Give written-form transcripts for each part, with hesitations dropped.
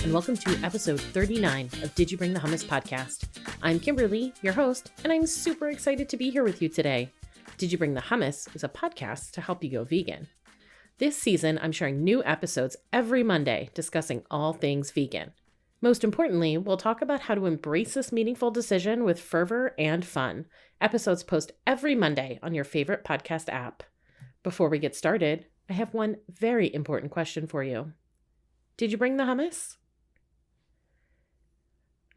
and welcome to episode 39 of Did You Bring the Hummus podcast. I'm Kimberly, your host, and I'm super excited to be here with you today. Did You Bring the Hummus is a podcast to help you go vegan. This season, I'm sharing new episodes every Monday discussing all things vegan. Most importantly, we'll talk about how to embrace this meaningful decision with fervor and fun. Episodes post every Monday on your favorite podcast app. Before we get started, I have one very important question for you. Did you bring the hummus?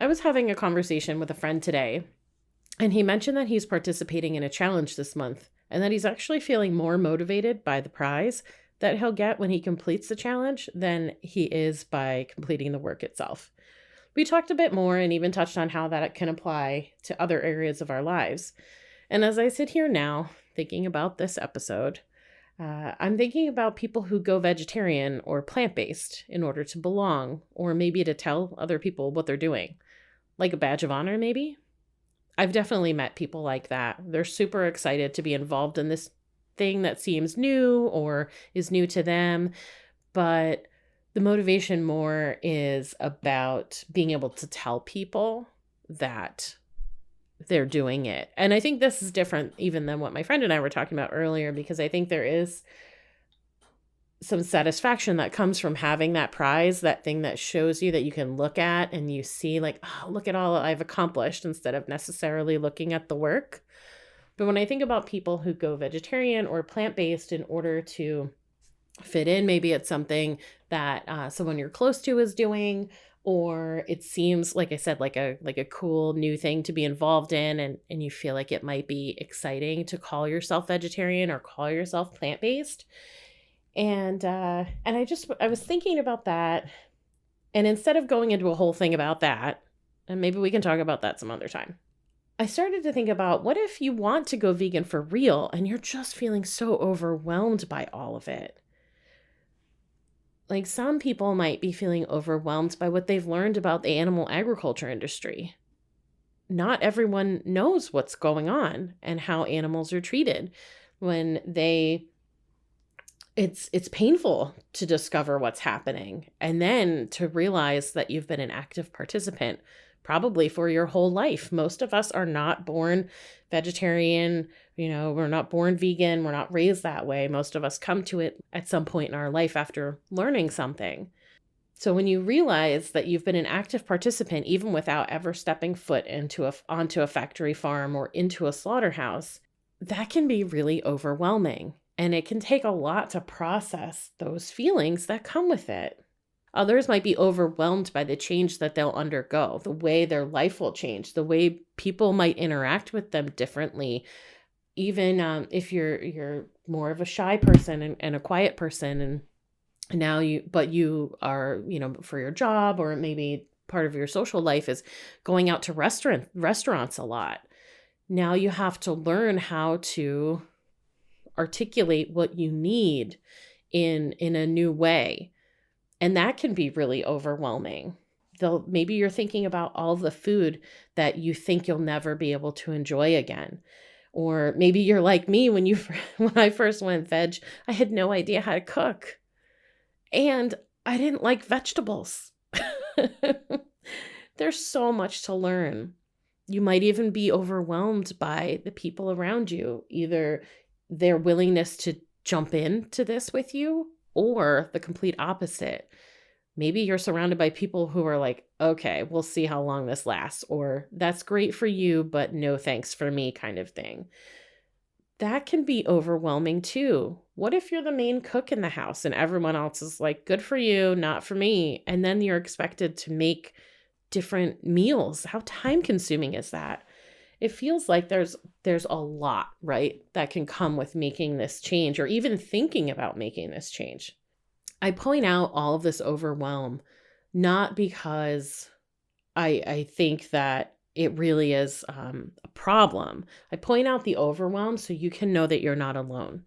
I was having a conversation with a friend today, and he mentioned that he's participating in a challenge this month and that he's actually feeling more motivated by the prize that he'll get when he completes the challenge than he is by completing the work itself. We talked a bit more and even touched on how that can apply to other areas of our lives. And as I sit here now thinking about this episode, I'm thinking about people who go vegetarian or plant-based in order to belong, or maybe to tell other people what they're doing. Like a badge of honor, maybe? I've definitely met people like that. They're super excited to be involved in this thing that seems new or is new to them, but the motivation more is about being able to tell people that they're doing it. And I think this is different even than what my friend and I were talking about earlier, because I think there is some satisfaction that comes from having that prize, that thing that shows you that you can look at and you see like, oh, look at all I've accomplished, instead of necessarily looking at the work. But when I think about people who go vegetarian or plant-based in order to fit in, maybe it's something that someone you're close to is doing, or it seems, like I said, like a cool new thing to be involved in, and you feel like it might be exciting to call yourself vegetarian or call yourself plant-based. And I was thinking about that, and instead of going into a whole thing about that, and maybe we can talk about that some other time, I started to think about, what if you want to go vegan for real and you're just feeling so overwhelmed by all of it? Like, some people might be feeling overwhelmed by what they've learned about the animal agriculture industry. Not everyone knows what's going on and how animals are treated. It's painful to discover what's happening, and then to realize that you've been an active participant probably for your whole life. Most of us are not born vegetarian, we're not born vegan, we're not raised that way. Most of us come to it at some point in our life after learning something. So when you realize that you've been an active participant, even without ever stepping foot onto a factory farm or into a slaughterhouse, that can be really overwhelming. And it can take a lot to process those feelings that come with it. Others might be overwhelmed by the change that they'll undergo, the way their life will change, the way people might interact with them differently. Even if you're more of a shy person and a quiet person, and now you are, for your job, or maybe part of your social life is going out to restaurants a lot. Now you have to learn how to articulate what you need in a new way. And that can be really overwhelming. Maybe you're thinking about all the food that you think you'll never be able to enjoy again. Or maybe you're like me, when I first went veg, I had no idea how to cook. And I didn't like vegetables. There's so much to learn. You might even be overwhelmed by the people around you, either their willingness to jump into this with you, or the complete opposite. Maybe you're surrounded by people who are like, okay, we'll see how long this lasts, or that's great for you, but no thanks for me, kind of thing. That can be overwhelming too. What if you're the main cook in the house and everyone else is like, good for you, not for me? And then you're expected to make different meals. How time consuming is that? It feels like there's a lot, right, that can come with making this change, or even thinking about making this change. I point out all of this overwhelm, not because I think that it really is a problem. I point out the overwhelm so you can know that you're not alone.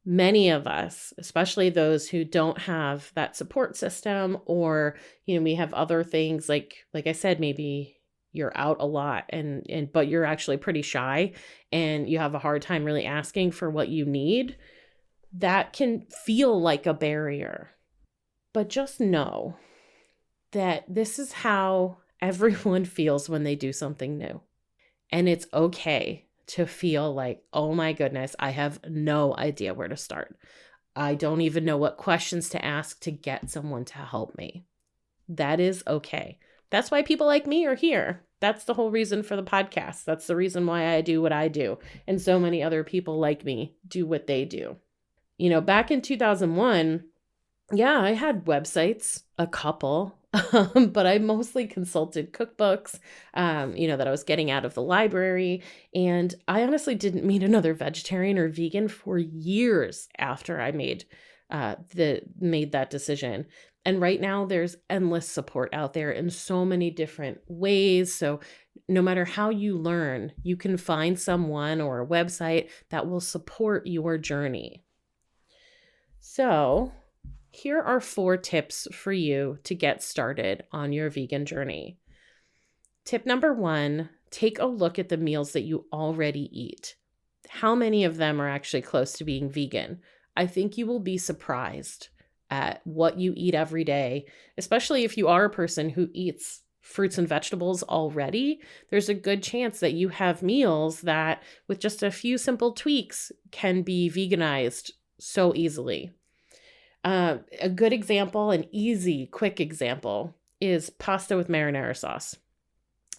Many of us, especially those who don't have that support system, or, we have other things like I said, maybe you're out a lot but you're actually pretty shy and you have a hard time really asking for what you need. That can feel like a barrier. But just know that this is how everyone feels when they do something new. And it's okay to feel like, oh my goodness, I have no idea where to start. I don't even know what questions to ask to get someone to help me. That is okay. That's why people like me are here. That's the whole reason for the podcast. That's the reason why I do what I do. And so many other people like me do what they do. Back in 2001, yeah, I had websites, a couple, but I mostly consulted cookbooks, that I was getting out of the library. And I honestly didn't meet another vegetarian or vegan for years after I made that decision. And right now there's endless support out there in so many different ways. So no matter how you learn, you can find someone or a website that will support your journey. So here are 4 tips for you to get started on your vegan journey. Tip number 1, take a look at the meals that you already eat. How many of them are actually close to being vegan? I think you will be surprised at what you eat every day, especially if you are a person who eats fruits and vegetables already. There's a good chance that you have meals that, with just a few simple tweaks, can be veganized so easily. A good example, an easy, quick example, is pasta with marinara sauce.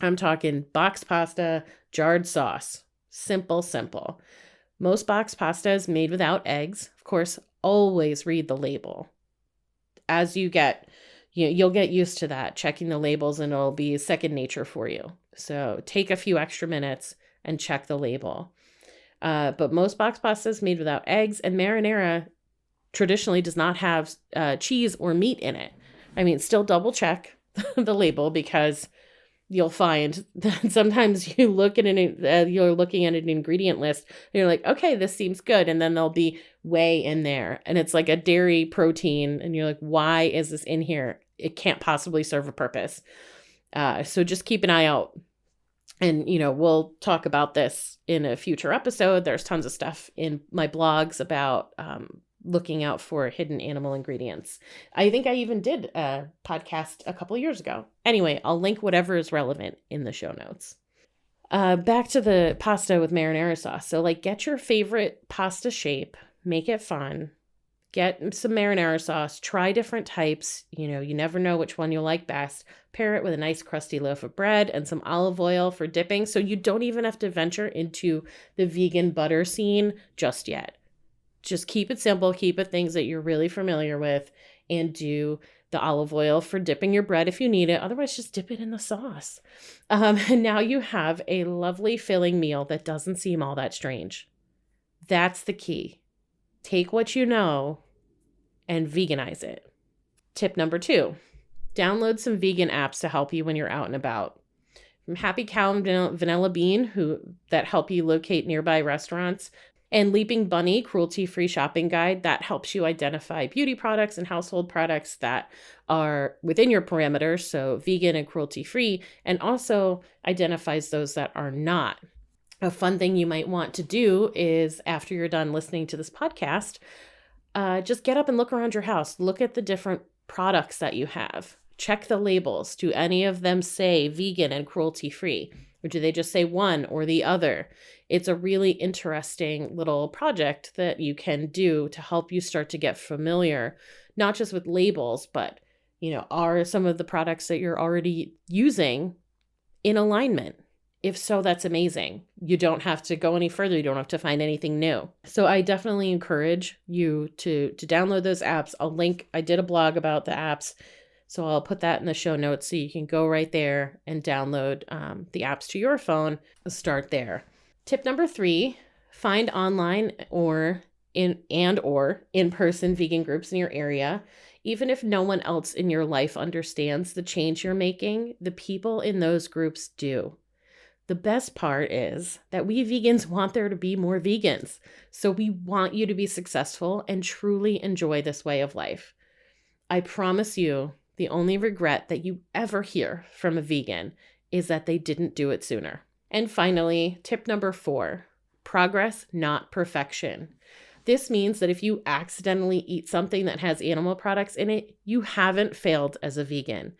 I'm talking boxed pasta, jarred sauce. Simple. Most boxed pasta is made without eggs. Of course, always read the label. As you'll get used to that, checking the labels, and it'll be second nature for you. So take a few extra minutes and check the label. But most boxed pasta is made without eggs, and marinara traditionally does not have cheese or meat in it. I mean, still double check the label, because you'll find that sometimes you're looking at an ingredient list and you're like, okay, this seems good. And then there'll be whey in there, and it's like a dairy protein. And you're like, why is this in here? It can't possibly serve a purpose. So just keep an eye out. And, we'll talk about this in a future episode. There's tons of stuff in my blogs about looking out for hidden animal ingredients. I think I even did a podcast a couple years ago. Anyway, I'll link whatever is relevant in the show notes. Back to the pasta with marinara sauce. So get your favorite pasta shape, make it fun, get some marinara sauce, try different types. You never know which one you'll like best. Pair it with a nice crusty loaf of bread and some olive oil for dipping. So you don't even have to venture into the vegan butter scene just yet. Just keep it simple, keep it things that you're really familiar with, and do the olive oil for dipping your bread if you need it. Otherwise, just dip it in the sauce. And now you have a lovely filling meal that doesn't seem all that strange. That's the key. Take what you know and veganize it. Tip number 2, download some vegan apps to help you when you're out and about. From Happy Cow and Vanilla Bean, that help you locate nearby restaurants, and Leaping Bunny, cruelty-free shopping guide, that helps you identify beauty products and household products that are within your parameters, so vegan and cruelty-free, and also identifies those that are not. A fun thing you might want to do is, after you're done listening to this podcast, just get up and look around your house. Look at the different products that you have. Check the labels. Do any of them say vegan and cruelty-free? Or do they just say one or the other? It's a really interesting little project that you can do to help you start to get familiar, not just with labels, but, are some of the products that you're already using in alignment? If so, that's amazing. You don't have to go any further. You don't have to find anything new. So I definitely encourage you to download those apps. I did a blog about the apps, so I'll put that in the show notes so you can go right there and download the apps to your phone. Start there. Tip number 3, find online or in-person vegan groups in your area. Even if no one else in your life understands the change you're making, the people in those groups do. The best part is that we vegans want there to be more vegans. So we want you to be successful and truly enjoy this way of life. I promise you, the only regret that you ever hear from a vegan is that they didn't do it sooner. And finally, tip number 4, progress, not perfection. This means that if you accidentally eat something that has animal products in it, you haven't failed as a vegan.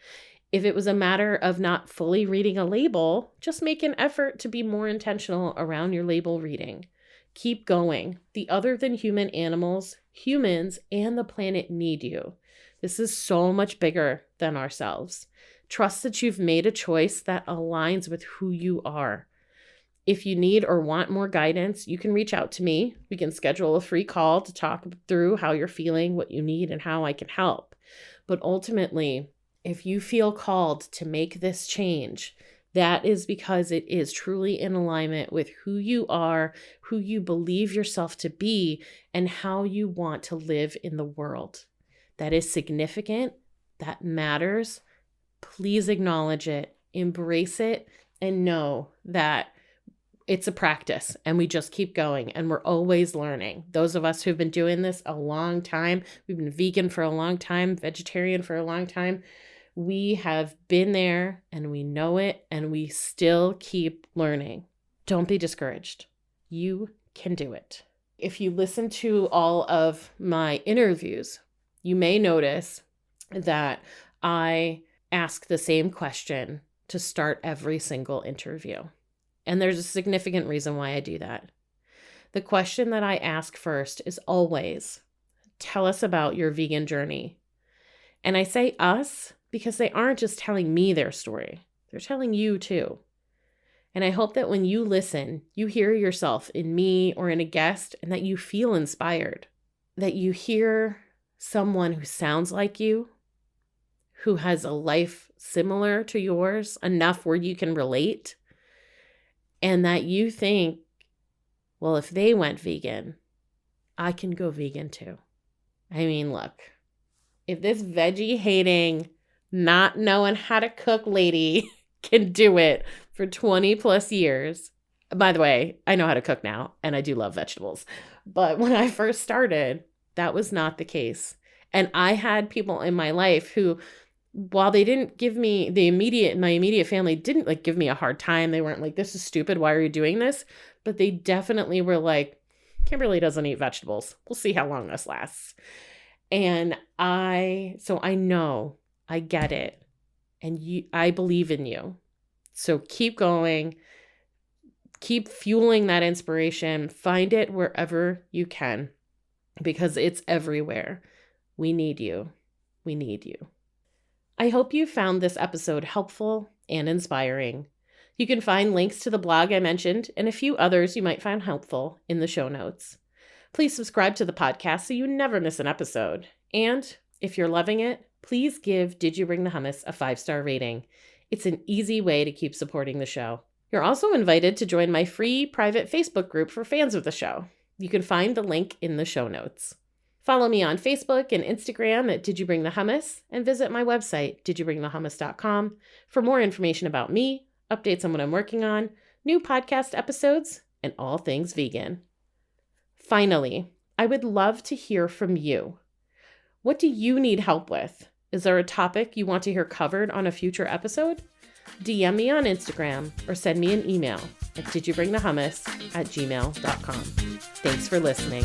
If it was a matter of not fully reading a label, just make an effort to be more intentional around your label reading. Keep going. The other than human animals, humans, and the planet need you. This is so much bigger than ourselves. Trust that you've made a choice that aligns with who you are. If you need or want more guidance, you can reach out to me. We can schedule a free call to talk through how you're feeling, what you need, and how I can help. But ultimately, if you feel called to make this change, that is because it is truly in alignment with who you are, who you believe yourself to be, and how you want to live in the world. That is significant. That matters. Please acknowledge it, embrace it, and know that it's a practice and we just keep going and we're always learning. Those of us who've been doing this a long time, we've been vegan for a long time, vegetarian for a long time, we have been there and we know it and we still keep learning. Don't be discouraged. You can do it. If you listen to all of my interviews, you may notice that I ask the same question to start every single interview. And there's a significant reason why I do that. The question that I ask first is always, tell us about your vegan journey. And I say us because they aren't just telling me their story. They're telling you too. And I hope that when you listen, you hear yourself in me or in a guest and that you feel inspired, that you hear someone who sounds like you, who has a life similar to yours, enough where you can relate, and that you think, well, if they went vegan, I can go vegan too. I mean, look, if this veggie hating, not knowing how to cook lady can do it for 20 plus years. By the way, I know how to cook now and I do love vegetables. But when I first started, that was not the case. And I had people in my life who, while they didn't give me my immediate family didn't like give me a hard time. They weren't like, this is stupid. Why are you doing this? But they definitely were like, Kimberly doesn't eat vegetables. We'll see how long this lasts. And so I know, I get it. And I believe in you. So keep going, keep fueling that inspiration, find it wherever you can, because it's everywhere. We need you. We need you. I hope you found this episode helpful and inspiring. You can find links to the blog I mentioned and a few others you might find helpful in the show notes. Please subscribe to the podcast so you never miss an episode. And if you're loving it, please give Did You Bring the Hummus a 5-star rating. It's an easy way to keep supporting the show. You're also invited to join my free private Facebook group for fans of the show. You can find the link in the show notes. Follow me on Facebook and Instagram at Did You Bring the Hummus, and visit my website, didyouBringTheHummus.com, for more information about me, updates on what I'm working on, new podcast episodes, and all things vegan. Finally, I would love to hear from you. What do you need help with? Is there a topic you want to hear covered on a future episode? DM me on Instagram or send me an email at didyouBringTheHummus@gmail.com. Thanks for listening.